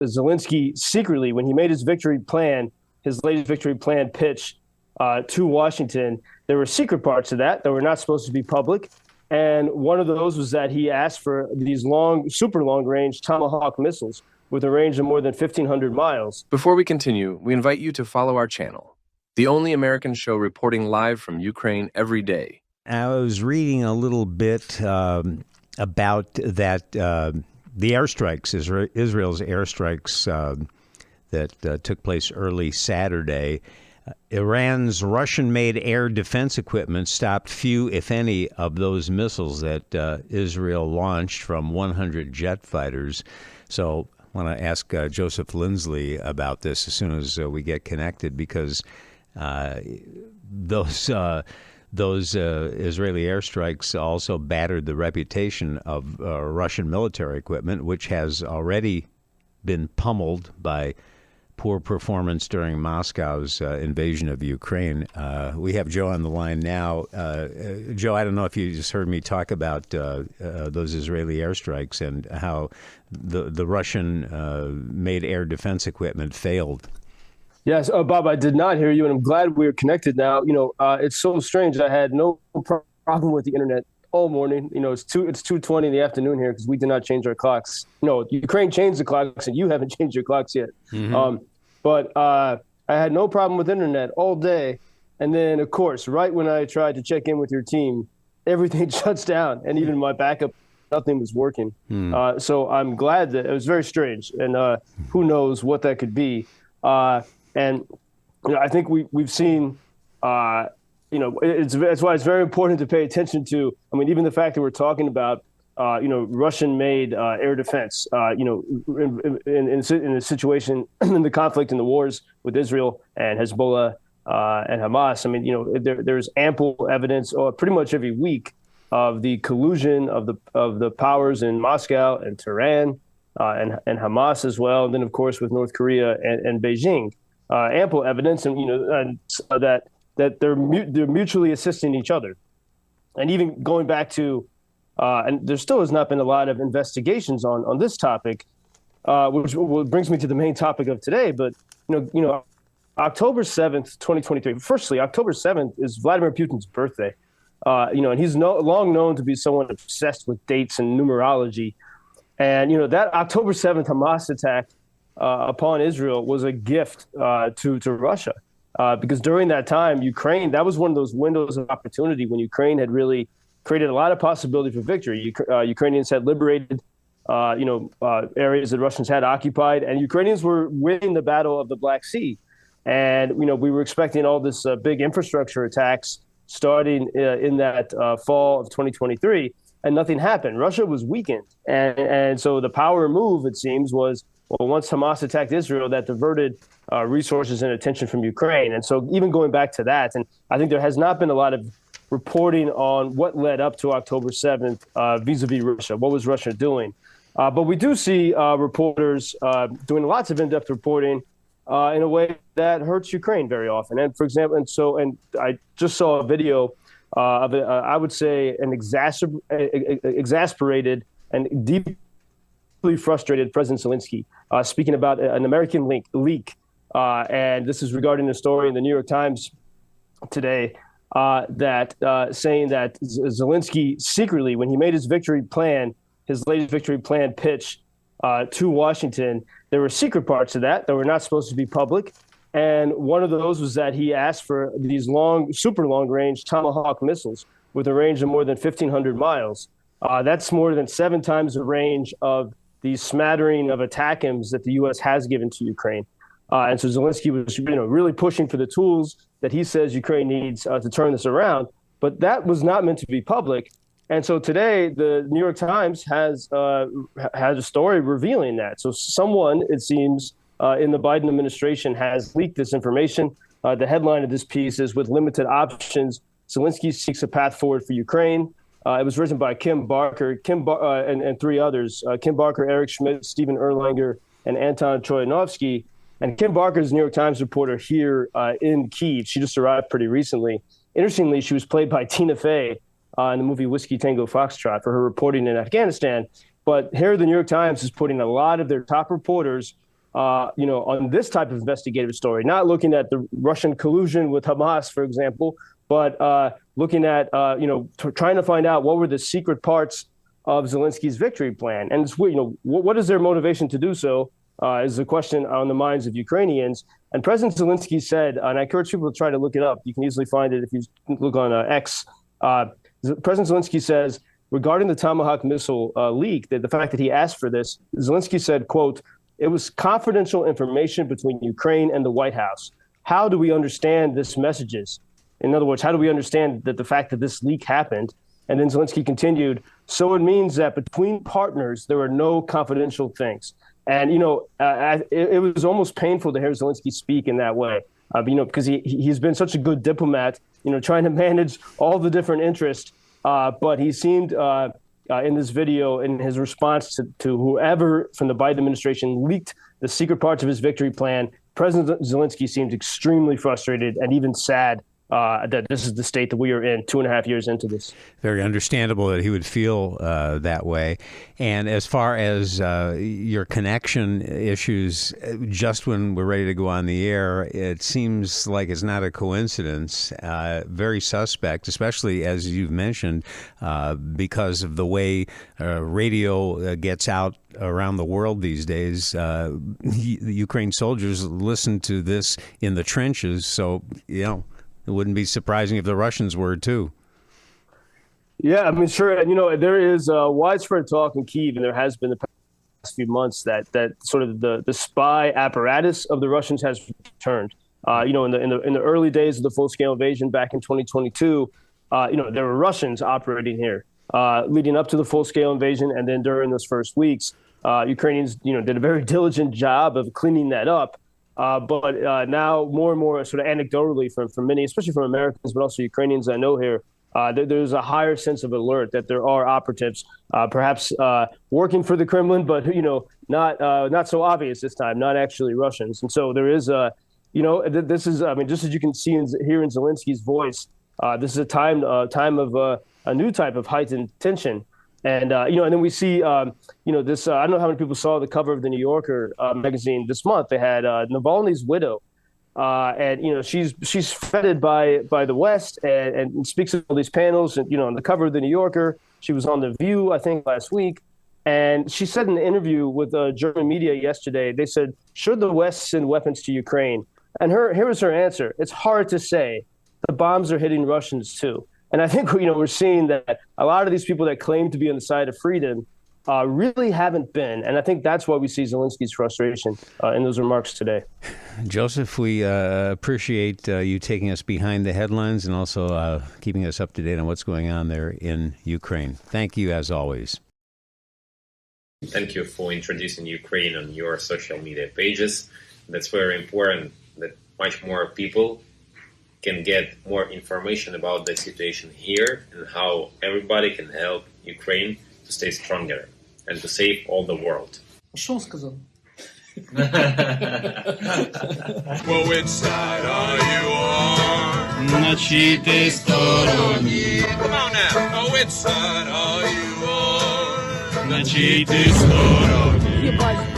Zelensky secretly, when he made his latest victory plan pitch to Washington, there were secret parts to that were not supposed to be public. And one of those was that he asked for these super long range Tomahawk missiles with a range of more than 1,500 miles. Before we continue, we invite you to follow our channel, the only American show reporting live from Ukraine every day. I was reading a little bit about that, the airstrikes, Israel's airstrikes that took place early Saturday. Iran's Russian-made air defense equipment stopped few, if any, of those missiles that Israel launched from 100 jet fighters. So I want to ask Joseph Lindsley about this as soon as we get connected, because those Israeli airstrikes also battered the reputation of Russian military equipment, which has already been pummeled by poor performance during Moscow's invasion of Ukraine. We have Joe on the line now. Joe, I don't know if you just heard me talk about those Israeli airstrikes and how the Russian-made air defense equipment failed. Yes, Bob, I did not hear you, and I'm glad we're connected now. It's so strange. I had no problem with the internet all morning. It's 2:20 in the afternoon here because we did not change our clocks. Ukraine changed the clocks, and you haven't changed your clocks yet. Mm-hmm. But I had no problem with internet all day. And then, of course, right when I tried to check in with your team, everything shuts down. And even my backup, nothing was working. So I'm glad that it was very strange. And who knows what that could be. And I think we've seen, that's why it's very important to pay attention to. I mean, even the fact that we're talking about, Russian-made air defense, in a situation in the conflict and the wars with Israel and Hezbollah and Hamas. I mean, there's ample evidence, pretty much every week, of the collusion of the powers in Moscow and Tehran and Hamas as well, and then of course with North Korea and Beijing. Ample evidence, and that they're mutually assisting each other, and even going back to. And there still has not been a lot of investigations on this topic, which brings me to the main topic of today. But, October 7th, 2023. Firstly, October 7th is Vladimir Putin's birthday. And he's long known to be someone obsessed with dates and numerology. And, that October 7th Hamas attack upon Israel was a gift to Russia. Because during that time, Ukraine, that was one of those windows of opportunity when Ukraine had really created a lot of possibility for victory. Ukrainians had liberated, areas that Russians had occupied, and Ukrainians were winning the battle of the Black Sea. And, we were expecting all this big infrastructure attacks starting in that fall of 2023, and nothing happened. Russia was weakened. And so the power move, it seems, was, once Hamas attacked Israel, that diverted resources and attention from Ukraine. And so even going back to that, and I think there has not been a lot of reporting on what led up to October 7th vis-a-vis Russia. What was Russia doing? But we do see reporters doing lots of in-depth reporting in a way that hurts Ukraine very often. And for example, and I just saw a video of, I would say, an exasperated and deeply frustrated President Zelensky speaking about an American leak. And this is regarding a story in the New York Times today. Saying that Zelensky secretly, when he made his latest victory plan pitch to Washington, there were secret parts to that were not supposed to be public. And one of those was that he asked for these super long range Tomahawk missiles with a range of more than 1,500 miles. That's more than 7 times the range of the smattering of ATACMS that the U.S. has given to Ukraine. And so Zelensky was, really pushing for the tools that he says Ukraine needs to turn this around. But that was not meant to be public. And so today, the New York Times has a story revealing that. So someone, it seems, in the Biden administration has leaked this information. The headline of this piece is, "With limited options, Zelensky seeks a path forward for Ukraine." It was written by Kim Barker, and 3 others, Kim Barker, Eric Schmidt, Stephen Erlanger, and Anton Troyanovsky. And Kim Barker is a New York Times reporter here in Kyiv. She just arrived pretty recently. Interestingly, she was played by Tina Fey in the movie Whiskey Tango Foxtrot for her reporting in Afghanistan. But here the New York Times is putting a lot of their top reporters on this type of investigative story, not looking at the Russian collusion with Hamas, for example, but looking at, trying to find out what were the secret parts of Zelensky's victory plan. And it's, what is their motivation to do so is the question on the minds of Ukrainians. And President Zelensky said, and I encourage people to try to look it up. You can easily find it if you look on X. President Zelensky says, regarding the Tomahawk missile leak, the fact that he asked for this, Zelensky said, quote, "It was confidential information between Ukraine and the White House. How do we understand this messages? In other words, how do we understand that the fact that this leak happened?" And then Zelensky continued, "So it means that between partners, there are no confidential things." And, it was almost painful to hear Zelensky speak in that way, because he's been such a good diplomat, trying to manage all the different interests. But he seemed in this video, in his response to whoever from the Biden administration leaked the secret parts of his victory plan, President Zelensky seemed extremely frustrated and even sad that this is the state that we are in 2.5 years into this. Very understandable that he would feel that way. And as far as your connection issues, just when we're ready to go on the air, it seems like it's not a coincidence. Very suspect, especially as you've mentioned, because of the way radio gets out around the world these days. The Ukraine soldiers listen to this in the trenches, so, it wouldn't be surprising if the Russians were, too. Yeah, I mean, sure. There is widespread talk in Kyiv, and there has been the past few months that sort of the spy apparatus of the Russians has returned. In the early days of the full-scale invasion back in 2022, there were Russians operating here leading up to the full-scale invasion, and then during those first weeks, Ukrainians, did a very diligent job of cleaning that up. But now more and more sort of anecdotally from many, especially from Americans, but also Ukrainians I know here, there's a higher sense of alert that there are operatives, perhaps working for the Kremlin, but, not so obvious this time, not actually Russians. And so there is, this is, just as you can see hear in Zelensky's voice, this is a time of a new type of heightened tension. And, and then we see, this, I don't know how many people saw the cover of the New Yorker magazine this month. They had Navalny's widow. And, she's feted by the West and speaks at all these panels. And, on the cover of the New Yorker, she was on The View, I think, last week. And she said in an interview with German media yesterday, they said, should the West send weapons to Ukraine? And here was her answer. It's hard to say. The bombs are hitting Russians, too. And I think, we're seeing that a lot of these people that claim to be on the side of freedom really haven't been. And I think that's why we see Zelensky's frustration in those remarks today. Joseph, we appreciate you taking us behind the headlines and also keeping us up to date on what's going on there in Ukraine. Thank you, as always. Thank you for introducing Ukraine on your social media pages. That's very important that much more people can get more information about the situation here and how everybody can help Ukraine to stay stronger and to save all the world. Что он сказал? Well, which side are you on? На чьей ты стороне? Come on now. Oh, which side are you on? На чьей ты стороне?